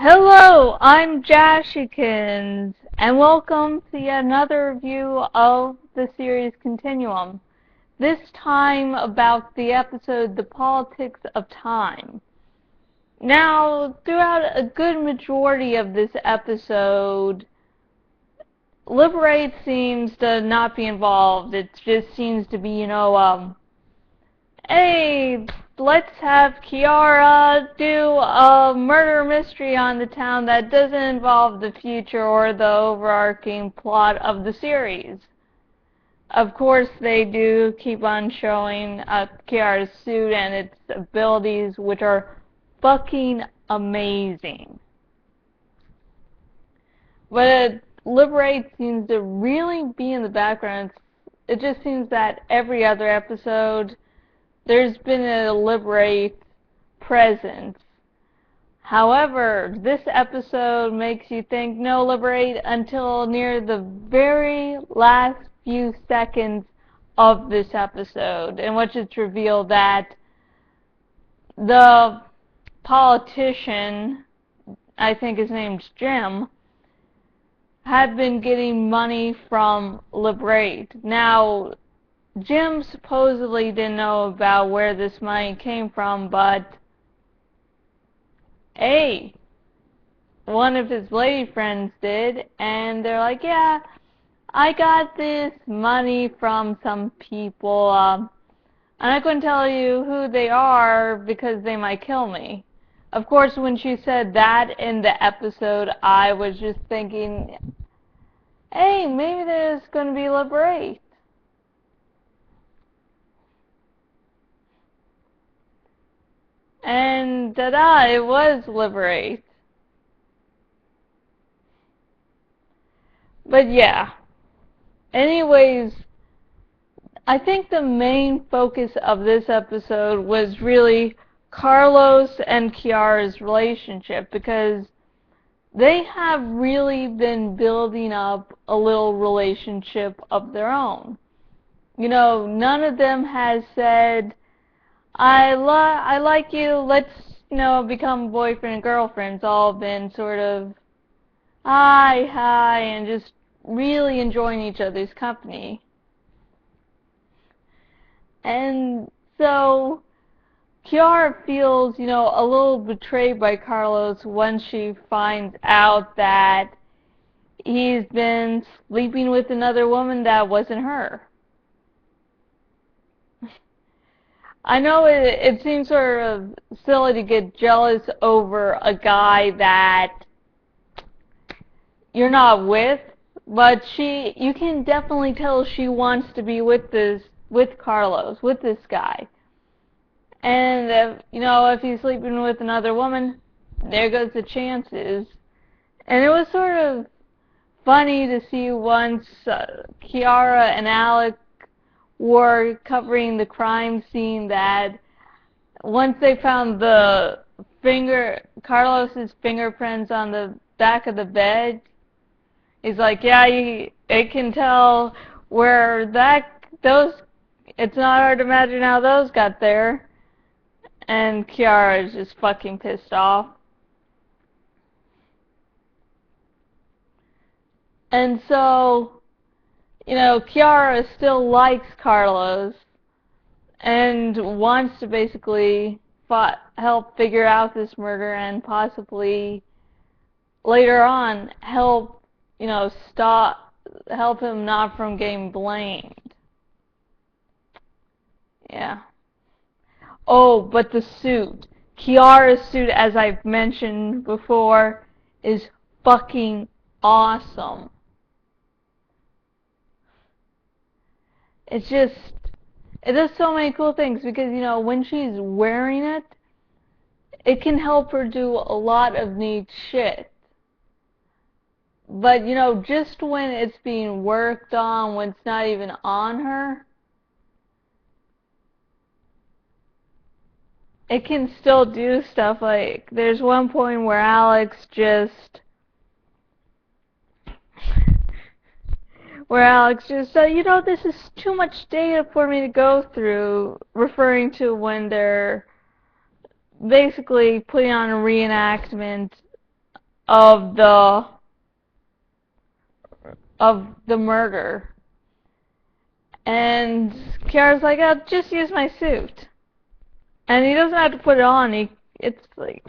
Hello, I'm Jashykins, and welcome to yet another review of the series Continuum. This time about the episode The Politics of Time. Now, throughout a good majority of this episode, Liberate seems to not be involved. It just seems to be, hey, let's have Kiara do a murder mystery on the town that doesn't involve the future or the overarching plot of the series. Of course, they do keep on showing Kiara's suit and its abilities, which are fucking amazing. But Liberate seems to really be in the background. It just seems that every other episode there's been a Liberate presence. However, this episode makes you think no Liberate until near the very last few seconds of this episode, in which it's revealed that the politician, I think his name's Jim, had been getting money from Liberate. Now, Jim supposedly didn't know about where this money came from, but hey, one of his lady friends did, and they're like, yeah, I got this money from some people. I'm not going to tell you who they are because they might kill me. Of course, when she said that in the episode, I was just thinking, hey, maybe there's going to be Liberate. And ta-da, it was Liberate. But yeah. Anyways, I think the main focus of this episode was really Carlos and Kiara's relationship, because they have really been building up a little relationship of their own. You know, none of them has said, I like you, let's, become boyfriend and girlfriend. It's all been sort of hi, and just really enjoying each other's company. And so, Kiara feels, a little betrayed by Carlos when she finds out that he's been sleeping with another woman that wasn't her. I know it seems sort of silly to get jealous over a guy that you're not with, but you can definitely tell she wants to be with Carlos, with this guy. And if he's sleeping with another woman, there goes the chances. And it was sort of funny to see once Kiara and Alex were covering the crime scene, that once they found Carlos's fingerprints on the back of the bed, he's like, yeah, it can tell where it's not hard to imagine how those got there. And Kiara is just fucking pissed off. And so, Kiara still likes Carlos and wants to basically help figure out this murder and possibly later on help him not from getting blamed. Yeah. Oh, but the suit. Kiara's suit, as I've mentioned before, is fucking awesome. It does so many cool things, because, when she's wearing it, it can help her do a lot of neat shit. But, just when it's being worked on, when it's not even on her, it can still do stuff. Like, there's one point where Alex just said, this is too much data for me to go through, referring to when they're basically putting on a reenactment of the murder. And Kiara's like, "I'll just use my suit." And he doesn't have to put it on. It's like,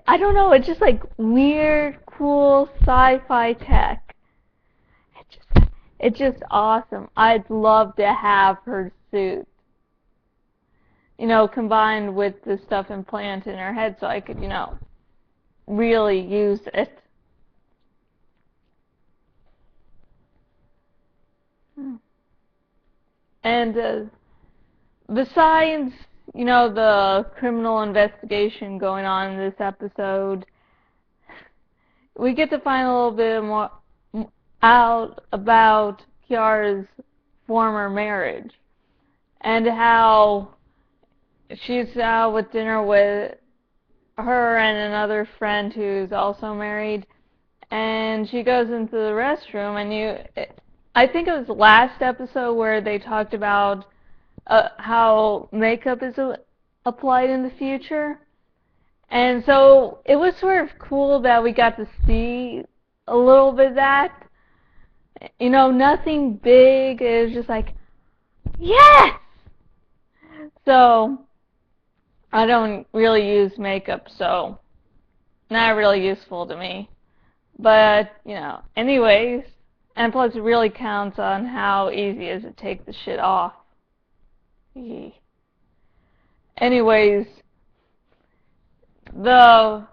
I don't know, it's just like weird, cool sci-fi tech. It's just awesome. I'd love to have her suit, combined with the stuff implanted in her head so I could, really use it. And besides, the criminal investigation going on in this episode, we get to find a little bit more out about Kiara's former marriage and how she's out with dinner with her and another friend who's also married, and she goes into the restroom, and I think it was the last episode where they talked about how makeup is applied in the future. And so it was sort of cool that we got to see a little bit of that. Nothing big. It was just like, yes! So I don't really use makeup, so not really useful to me. But, anyways, and plus it really counts on how easy it is to take the shit off. Anyways, her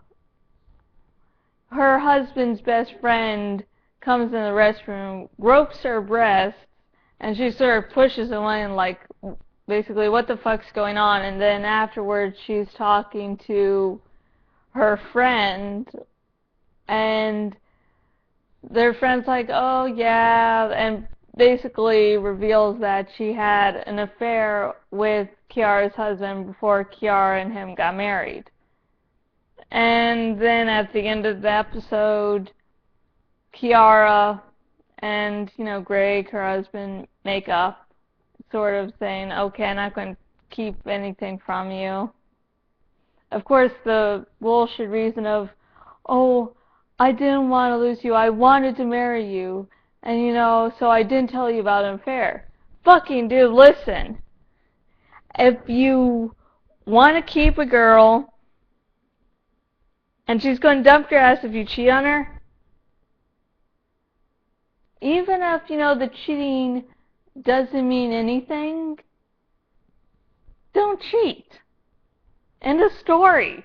husband's best friend comes in the restroom, gropes her breasts, and she sort of pushes away and like, basically, what the fuck's going on? And then afterwards, she's talking to her friend, and their friend's like, oh yeah, and basically reveals that she had an affair with Kiara's husband before Kiara and him got married. And then at the end of the episode, Kiara and, Greg, her husband, make up, sort of saying, okay, I'm not going to keep anything from you. Of course, the bullshit reason of, oh, I didn't want to lose you, I wanted to marry you, and, so I didn't tell you about an affair. Fucking dude, listen. If you want to keep a girl, and she's going to dump your ass if you cheat on her, even if, the cheating doesn't mean anything, don't cheat. End of story.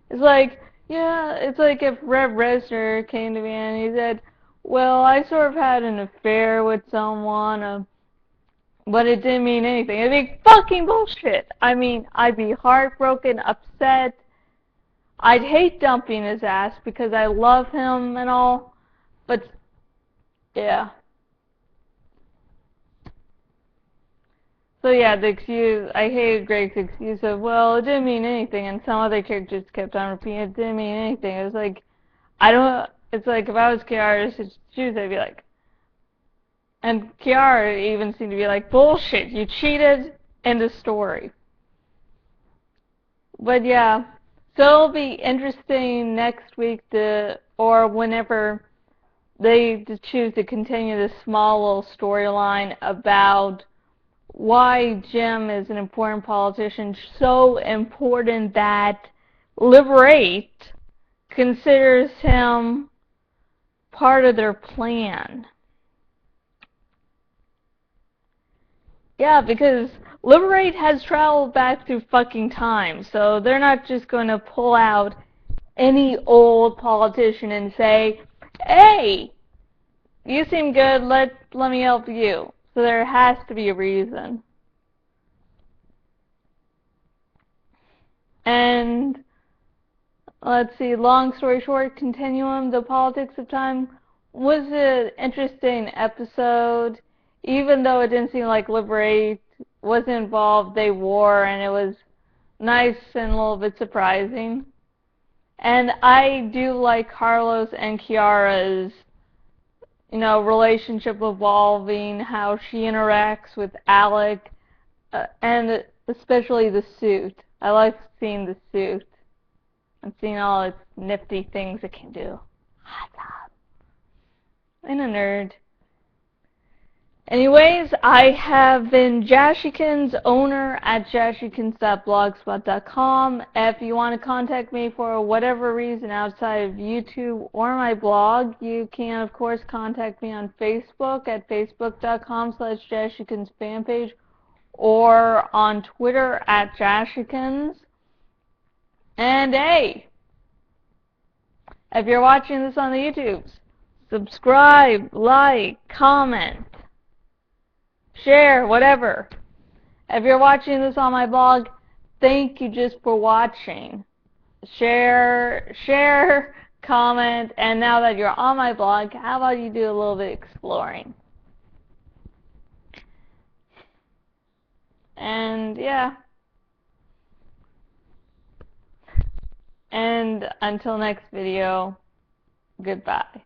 It's like, yeah, it's like if Rev Reznor came to me and he said, well, I sort of had an affair with someone, but it didn't mean anything. It'd be fucking bullshit. I mean, I'd be heartbroken, upset. I'd hate dumping his ass because I love him and all, but yeah. So yeah, the excuse, I hated Greg's excuse of, well, it didn't mean anything, and some other characters kept on repeating, it didn't mean anything. It was like, it's like if I was Kiara's shoes, I'd be like, and Kiara even seemed to be like, bullshit, you cheated, end of story. But yeah, so it'll be interesting next week or whenever they choose to continue this small little storyline about why Jim is an important politician, so important that Liberate considers him part of their plan. Yeah, because Liberate has traveled back through fucking time, so they're not just going to pull out any old politician and say, hey, you seem good, let me help you. So there has to be a reason. And let's see, long story short, Continuum, the politics of time, was an interesting episode. Even though it didn't seem like Liberate was involved, they were, and it was nice and a little bit surprising. And I do like Carlos and Kiara's relationship evolving, how she interacts with Alec, and especially the suit. I like seeing the suit. and seeing all its nifty things it can do. Awesome. I'm a nerd. Anyways, I have been Jashykins, owner at jashykins.blogspot.com. If you want to contact me for whatever reason outside of YouTube or my blog, you can, of course, contact me on Facebook at facebook.com/jashykins fanpage or on Twitter at jashykins. And hey, if you're watching this on the YouTubes, subscribe, like, comment, share, whatever. If you're watching this on my blog, thank you just for watching. Share, comment, and now that you're on my blog, how about you do a little bit of exploring? And yeah. And until next video, goodbye.